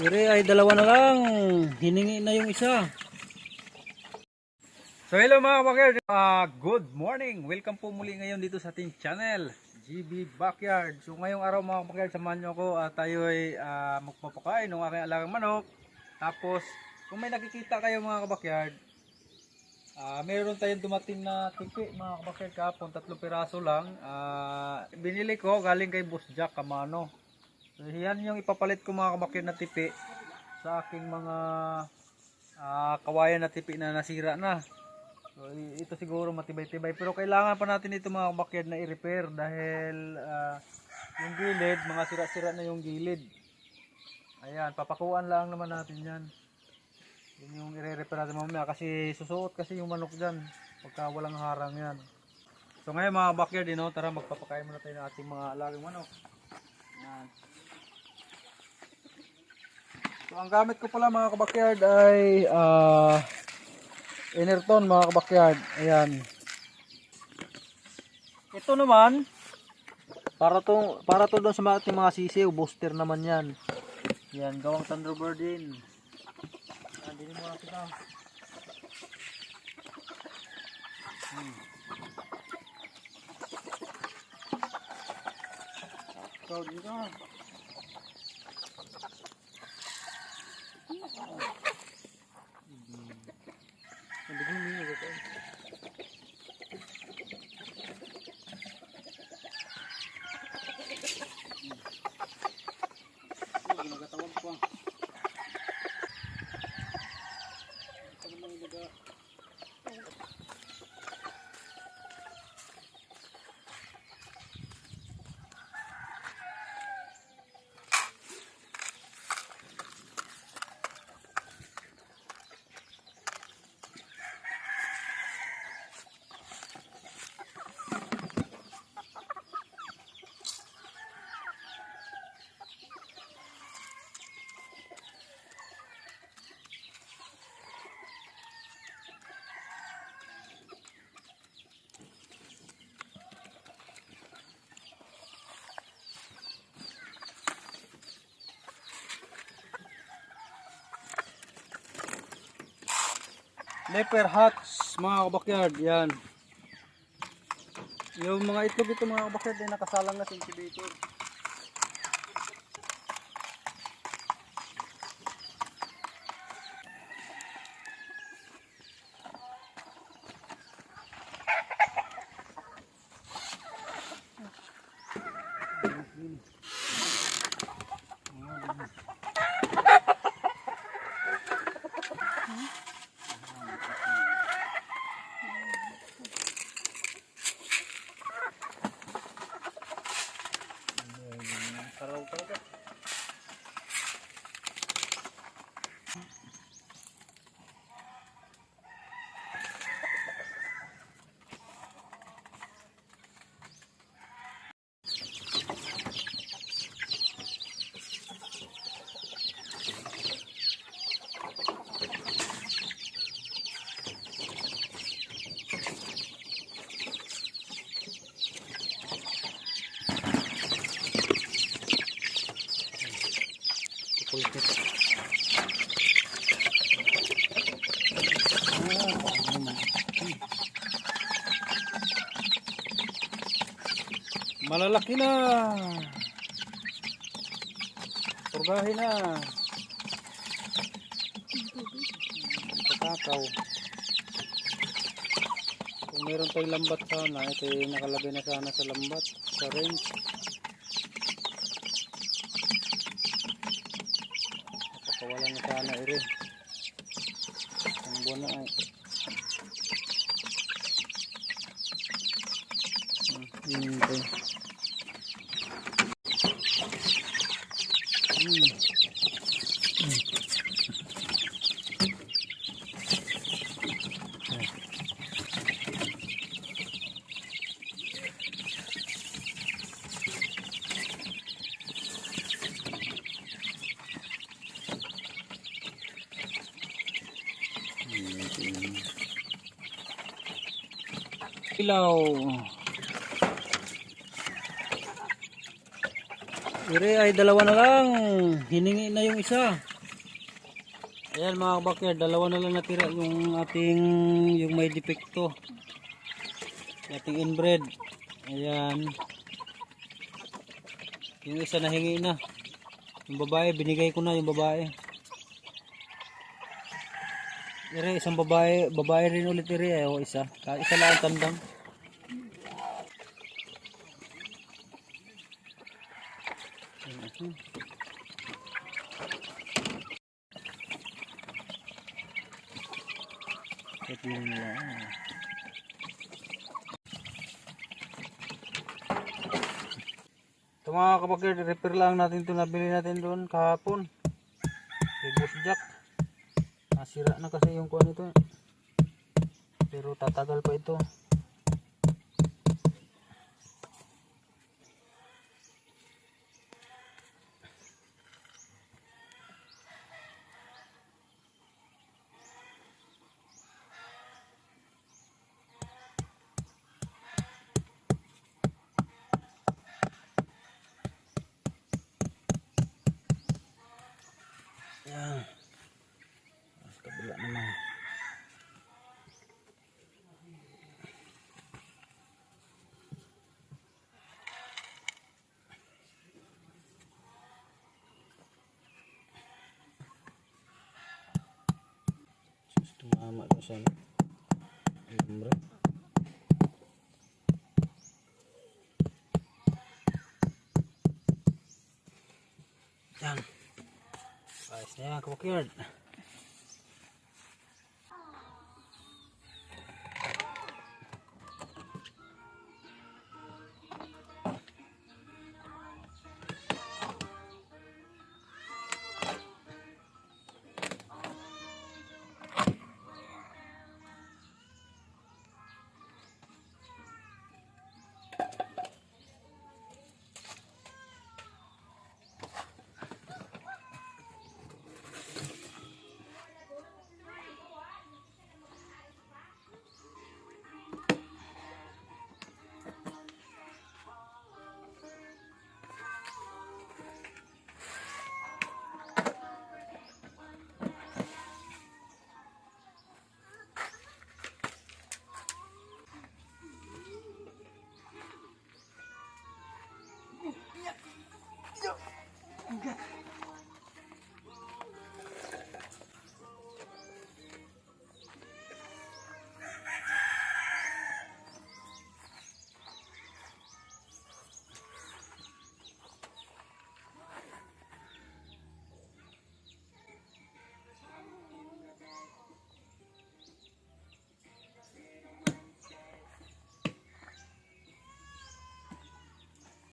Ire ay dalawa na lang. Hiningi na yung isa. So hello mga backyard. Good morning. Welcome po muli ngayon dito sa ating channel, GB Backyard. So ngayong araw mga backyard, samahan nyo ako at tayo ay magpapakain ng aking alagang manok. Tapos kung may nakikita kayo mga backyard, meron tayong dumating na tipi mga backyard kahapon, 3 piraso lang. Binili ko galing kay Boss Jack Camano. So yan yung ipapalit ko mga backyard na tipi sa aking mga kawayan na tipi na nasira na. So, ito siguro matibay-tibay, pero kailangan pa natin ito mga backyard na i-repair dahil yung gilid, mga sira-sira na yung gilid. Ayan, papakuan lang naman natin yan. Yun yung i-repair natin mamaya kasi susuot kasi yung manok dyan pagka walang harang yan. So ngayon mga backyard, tara magpapakain muna tayo ng ating mga alagang manok. Ayan. So ang gamit ko pala mga kabakyard ay Enerton mga kabakyard. Ayan. Ito naman para to doon sa ating mga sisiw, booster naman 'yan. Yan, gawang Thunderbird din. Andin mo na kita. So dito. Leper hats mga kabakyard, yan. Yung mga itlog ito mga kabakyard ay nakasalang na sa incubator. Malalaki na. Purgahin na. Kakakaw. Kung meron tayong lambat sana, ito yung nakalagay na sana sa lambat, sa range. Napakawalan na sana iri. Ang buwan na ay. Okay. Ilaw. Ire ay dalawa na lang. Hiningi na yung isa. Ayan mga kabakyard, dalawa na lang natira yung ating yung may depekto. Ating inbred. Ayan. Yung isa nahingi na. Yung babae, binigay ko na yung babae. Ire, isang babae rin ulit ire. O isa. Isa lang ang tandang. Ito nila. Ito mga kapag repair lang natin ito, nabili natin doon kahapon. Kay Boss Jack. Nasira na kasi yung kuha nito. Pero tatagal pa ito. Yan. Kabila naman. Tumama ko sa lumbre. Yan. Ayos na yan, kabakyard.